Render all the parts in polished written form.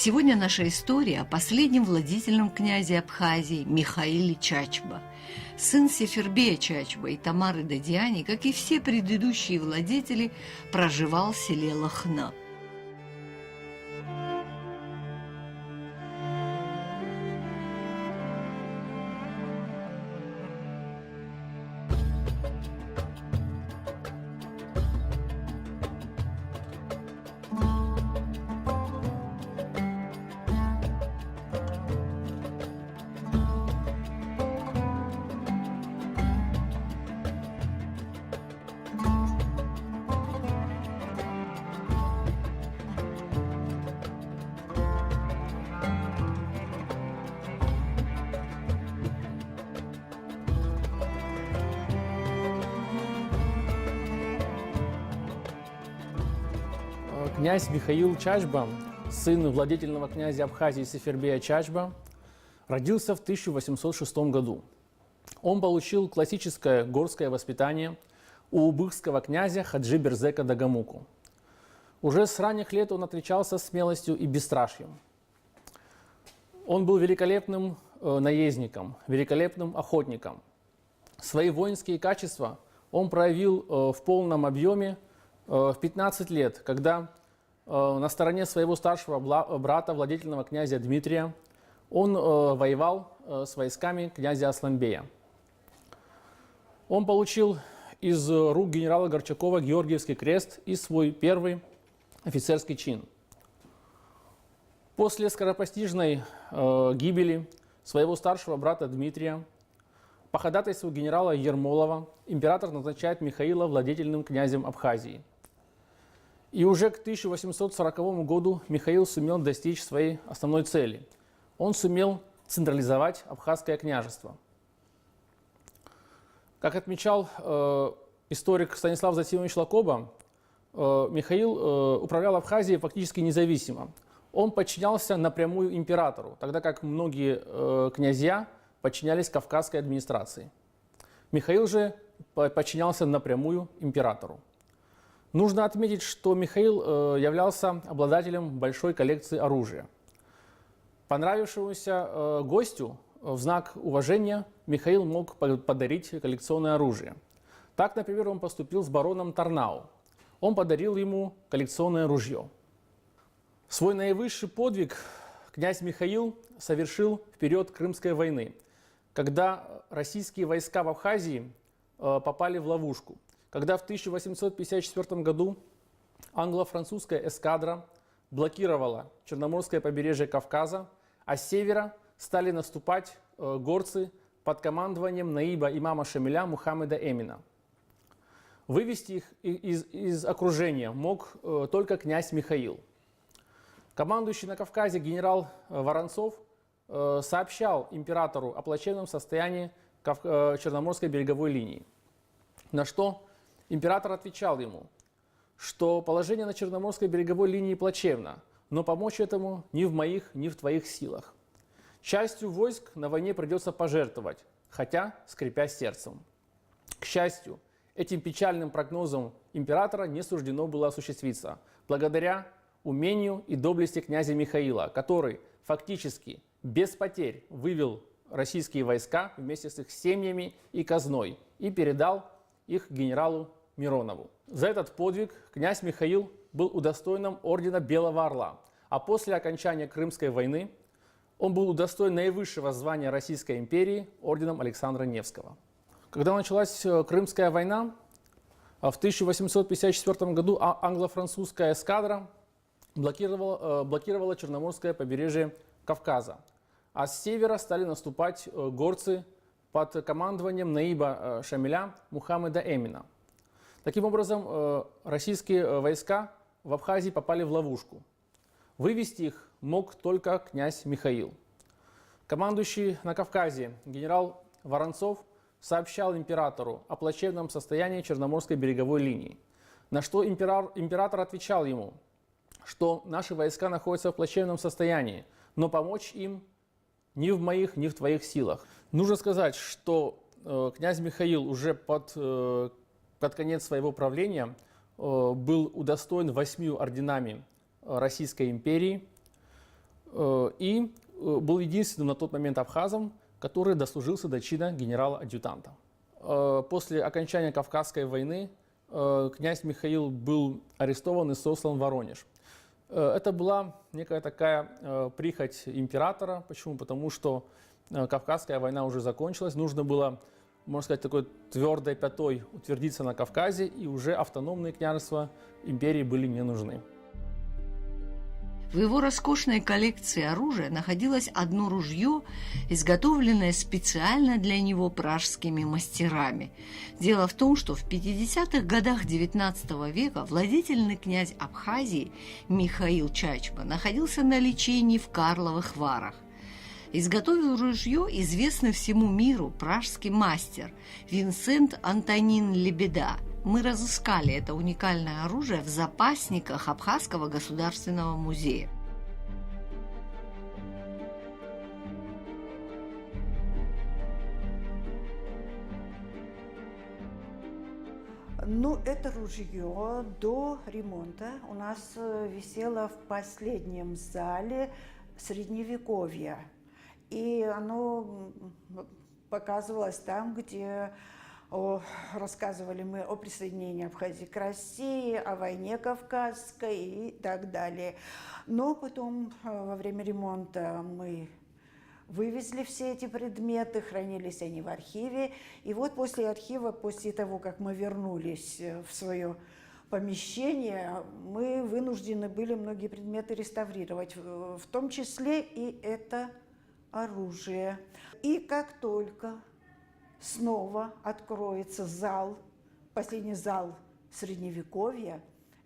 Сегодня наша история о последнем владетельном князе Абхазии Михаиле Чачба. Сын Сефербея Чачба и Тамары Дадиани, как и все предыдущие владетели, проживал в селе Лохна. Князь Михаил Чачба, сын владетельного князя Абхазии Сефербея Чачба, родился в 1806 году. Он получил классическое горское воспитание у убыхского князя Хаджи Берзека Дагамуку. Уже с ранних лет он отличался смелостью и бесстрашием. Он был великолепным наездником, великолепным охотником. Свои воинские качества он проявил в полном объеме в 15 лет, когда на стороне своего старшего брата, владетельного князя Дмитрия, он воевал с войсками князя Асланбея. Он получил из рук генерала Горчакова Георгиевский крест и свой первый офицерский чин. После скоропостижной гибели своего старшего брата Дмитрия по ходатайству генерала Ермолова император назначает Михаила владетельным князем Абхазии. И уже к 1840 году Михаил сумел достичь своей основной цели. Он сумел централизовать Абхазское княжество. Как отмечал историк Станислав Зосимович Лакоба, Михаил управлял Абхазией фактически независимо. Он подчинялся напрямую императору, тогда как многие князья подчинялись кавказской администрации. Михаил же подчинялся напрямую императору. Нужно отметить, что Михаил являлся обладателем большой коллекции оружия. Понравившемуся гостю в знак уважения Михаил мог подарить коллекционное оружие. Так, например, он поступил с бароном Тарнау. Он подарил ему коллекционное ружье. Свой наивысший подвиг князь Михаил совершил в период Крымской войны, когда российские войска в Абхазии попали в ловушку. Когда в 1854 году англо-французская эскадра блокировала Черноморское побережье Кавказа, а с севера стали наступать горцы под командованием наиба имама Шамиля Мухаммеда Эмина. Вывести их из окружения мог только князь Михаил. Командующий на Кавказе генерал Воронцов сообщал императору о плачевном состоянии Черноморской береговой линии, на что император отвечал ему, что положение на Черноморской береговой линии плачевно, но помочь этому ни в моих, ни в твоих силах. Частью войск на войне придется пожертвовать, хотя скрипя сердцем. К счастью, этим печальным прогнозом императора не суждено было осуществиться, благодаря умению и доблести князя Михаила, который фактически без потерь вывел российские войска вместе с их семьями и казной и передал их генералу Миронову. За этот подвиг князь Михаил был удостоен ордена Белого Орла, а после окончания Крымской войны он был удостоен наивысшего звания Российской империи орденом Александра Невского. Когда началась Крымская война, в 1854 году англо-французская эскадра блокировала Черноморское побережье Кавказа, а с севера стали наступать горцы под командованием наиба Шамиля Мухаммеда Эмина. Таким образом, российские войска в Абхазии попали в ловушку. Вывести их мог только князь Михаил. Командующий на Кавказе генерал Воронцов сообщал императору о плачевном состоянии Черноморской береговой линии, на что император отвечал ему, что наши войска находятся в плачевном состоянии, но помочь им ни в моих, ни в твоих силах. Нужно сказать, что князь Михаил уже под конец своего правления был удостоен 8 орденами Российской империи. и был единственным на тот момент абхазом, который дослужился до чина генерала-адъютанта. После окончания Кавказской войны князь Михаил был арестован и сослан в Воронеж. Это была некая такая прихоть императора. Почему? Потому что Кавказская война уже закончилась, нужно было, можно сказать, такой твердой пятой утвердиться на Кавказе, и уже автономные княжества империи были не нужны. В его роскошной коллекции оружия находилось одно ружье, изготовленное специально для него пражскими мастерами. Дело в том, что в 50-х годах XIX века владетельный князь Абхазии Михаил Чачба находился на лечении в Карловых Варах. Изготовил ружье известный всему миру пражский мастер Винсент Антонин Лебеда. Мы разыскали это уникальное оружие в запасниках Абхазского государственного музея. Ну, это ружье до ремонта у нас висело в последнем зале Средневековья. И оно показывалось там, где рассказывали мы о присоединении Абхазии к России, о войне Кавказской и так далее. Но потом во время ремонта мы вывезли все эти предметы, хранились они в архиве. И вот после архива, после того, как мы вернулись в свое помещение, мы вынуждены были многие предметы реставрировать, в том числе и это оружие. И как только снова откроется зал, последний зал Средневековья,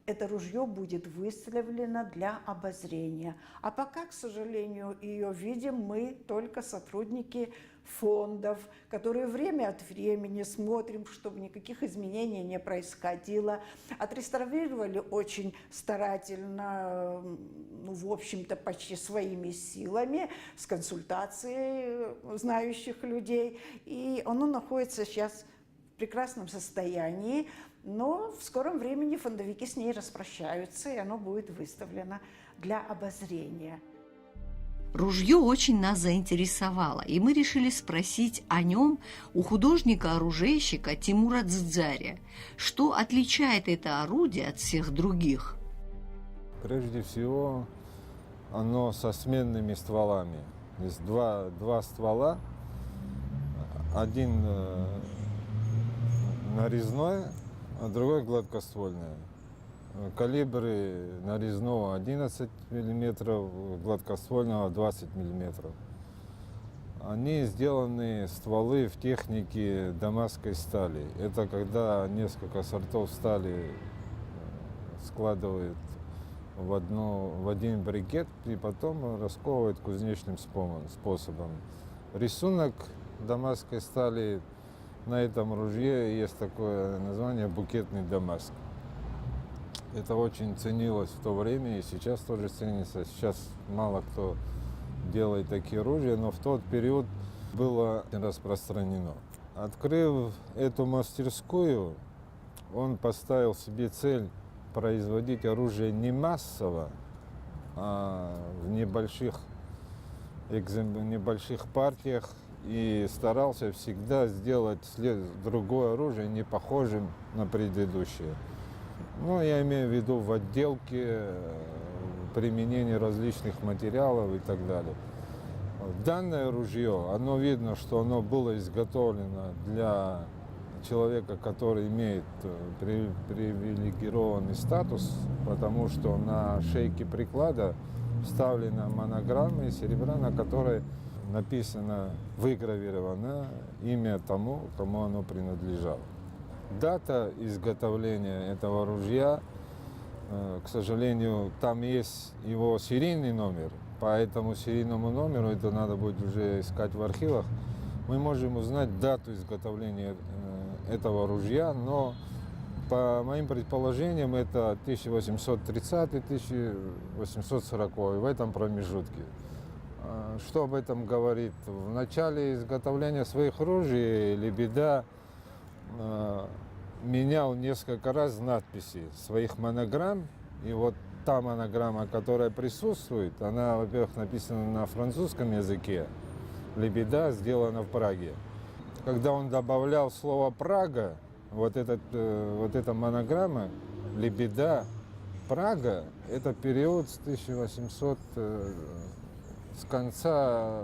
это ружье будет выставлено для обозрения. А пока, к сожалению, ее видим мы только сотрудники фондов, которые время от времени смотрим, чтобы никаких изменений не происходило. Отреставрировали очень старательно, в общем-то, почти своими силами, с консультацией знающих людей. И оно находится сейчас в прекрасном состоянии. Но в скором времени фондовики с ней распрощаются, и оно будет выставлено для обозрения. Ружье очень нас заинтересовало, и мы решили спросить о нем у художника-оружейщика Тимура Дзидзаря, что отличает это орудие от всех других. Прежде всего, оно со сменными стволами. Есть два ствола, один нарезной, а другой гладкоствольный. Калибры нарезного 11 мм, гладкоствольного 20 мм. Они сделаны, стволы, в технике дамасской стали. Это когда несколько сортов стали складывают в один брикет и потом расковывают кузнечным способом. Рисунок дамасской стали на этом ружье есть такое название «букетный Дамаск». Это очень ценилось в то время и сейчас тоже ценится. Сейчас мало кто делает такие ружья, но в тот период было распространено. Открыв эту мастерскую, он поставил себе цель производить оружие не массово, а в небольших партиях, и старался всегда сделать другое оружие не похожим на предыдущее. Ну, я имею в виду в отделке, применении различных материалов и так далее. Данное ружье, оно видно, что оно было изготовлено для человека, который имеет привилегированный статус, потому что на шейке приклада вставлена монограмма из серебра, на которой написано, выгравировано имя тому, кому оно принадлежало. Дата изготовления этого ружья, к сожалению, там есть его серийный номер. По этому серийному номеру, это надо будет уже искать в архивах, мы можем узнать дату изготовления этого ружья, но по моим предположениям это 1830-1840, в этом промежутке. Что об этом говорит? В начале изготовления своих ружей Лебеда менял несколько раз надписи своих монограмм И вот та монограмма, которая присутствует, она, во-первых, написана на французском языке. «Лебеда» сделана в Праге. Когда он добавлял слово «Прага», вот эта монограмма «Лебеда», Прага – это период с 1800, с конца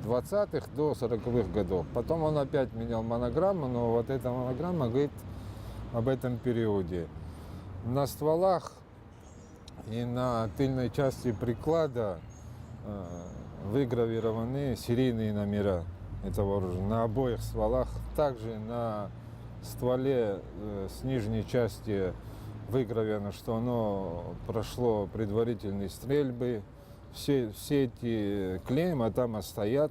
20-х до 40-х годов. Потом он опять менял монограмму, но вот эта монограмма говорит об этом периоде. На стволах и на тыльной части приклада выгравированы серийные номера этого оружия. На обоих стволах, также на стволе с нижней части выгравировано, что оно прошло предварительные стрельбы. Все эти клейма там стоят,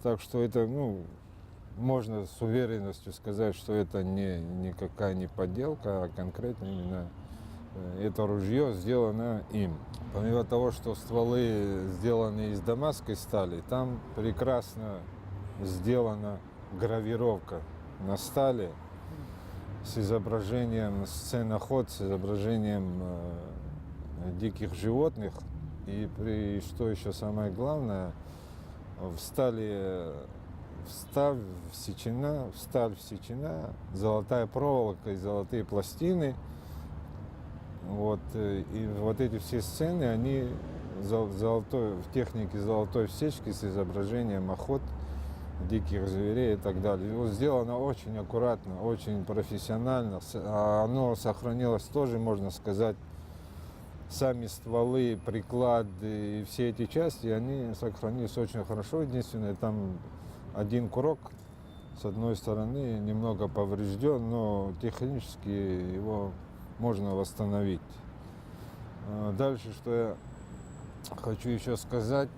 так что это, можно с уверенностью сказать, что это никакая не подделка, а конкретно именно это ружье сделано им. Помимо того, что стволы сделаны из дамасской стали, там прекрасно сделана гравировка на стали с изображением сцен охот, с изображением диких животных. И что еще самое главное, в сталь всечена золотая проволока и золотые пластины. И вот эти все сцены, они в технике золотой всечки с изображением охот, диких зверей и так далее. Вот сделано очень аккуратно, очень профессионально. Оно сохранилось тоже, можно сказать, сами стволы, приклады и все эти части, они сохранились очень хорошо. Единственное, там один курок с одной стороны немного поврежден, но технически его можно восстановить. Дальше, что я хочу еще сказать,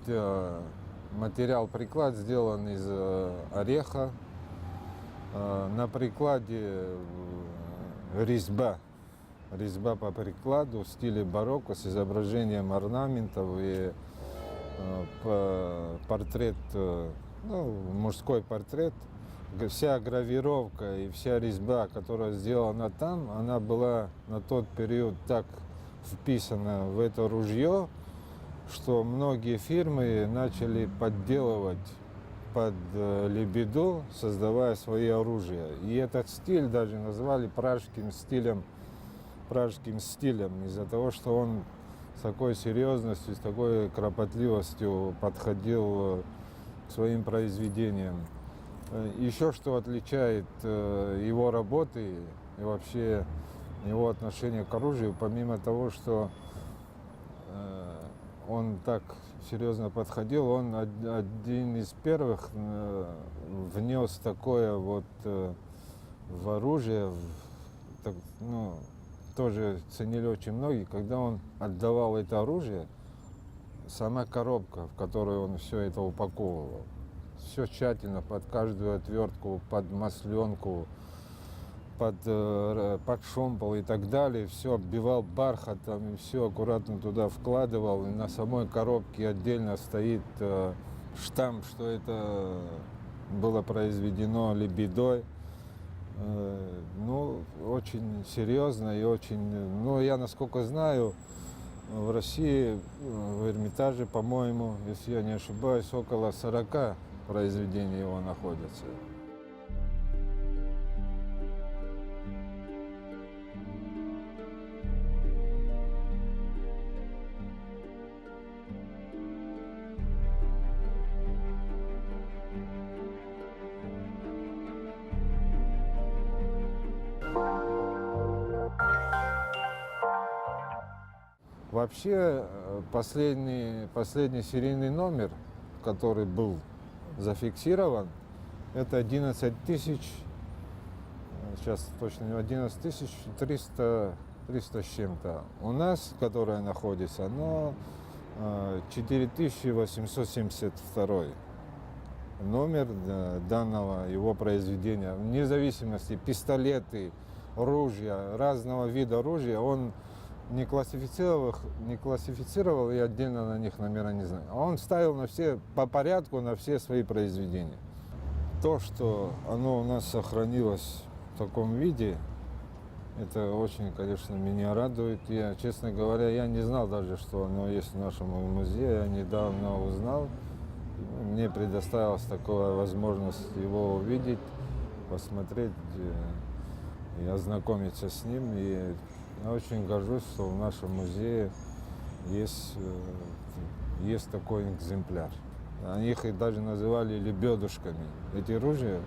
материал приклад сделан из ореха. На прикладе резьба по прикладу в стиле барокко с изображением орнаментов и портрет, мужской портрет. Вся гравировка и вся резьба, которая сделана там, она была на тот период так вписана в это ружье, что многие фирмы начали подделывать под лебеду, создавая свои оружия. И этот стиль даже назвали пражским стилем, из-за того, что он с такой серьезностью, с такой кропотливостью подходил к своим произведениям. Еще что отличает его работы и вообще его отношение к оружию, помимо того, что он так серьезно подходил, он один из первых внес такое вот в оружие, тоже ценили очень многие, когда он отдавал это оружие, сама коробка, в которую он все это упаковывал, все тщательно, под каждую отвертку, под масленку, под шомпол и так далее, все оббивал бархатом и все аккуратно туда вкладывал. И на самой коробке отдельно стоит штамп, что это было произведено лебедой. Очень серьезно и очень... я, насколько знаю, в России, в Эрмитаже, по-моему, если я не ошибаюсь, около 40 произведений его находятся. Вообще, последний серийный номер, который был зафиксирован, это 11 тысяч, сейчас точно 11 тысяч 300 с чем-то. У нас, которая находится, оно 4872 номер данного его произведения. Вне зависимости, пистолеты, ружья, разного вида оружия, он не классифицировал и отдельно на них номера не знаю. Он ставил на все по порядку на все свои произведения. То, что оно у нас сохранилось в таком виде, Это очень, конечно, меня радует. Я, честно говоря, я не знал даже, что оно есть в нашем музее. Я недавно узнал. Мне предоставилась такая возможность его увидеть, посмотреть и ознакомиться с ним. И я очень горжусь, что в нашем музее есть такой экземпляр. Они их и даже называли лебедушками. Эти ружья,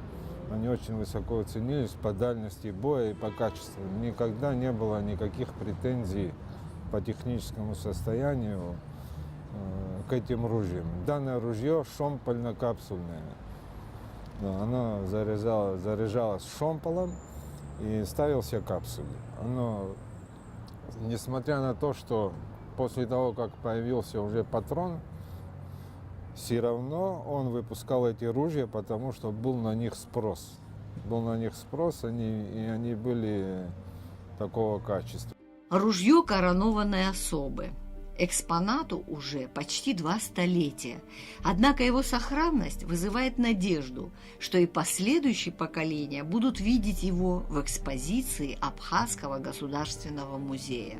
они очень высоко ценились по дальности боя и по качеству. Никогда не было никаких претензий по техническому состоянию к этим ружьям. Данное ружье шомпольно-капсульное. Да, оно заряжалось шомполом и ставился капсуле. Оно, несмотря на то, что после того, как появился уже патрон, все равно он выпускал эти ружья, потому что был на них спрос. Был на них спрос, и они были такого качества. Ружье коронованной особы. Экспонату уже почти 2 столетия. Однако его сохранность вызывает надежду, что и последующие поколения будут видеть его в экспозиции Абхазского государственного музея.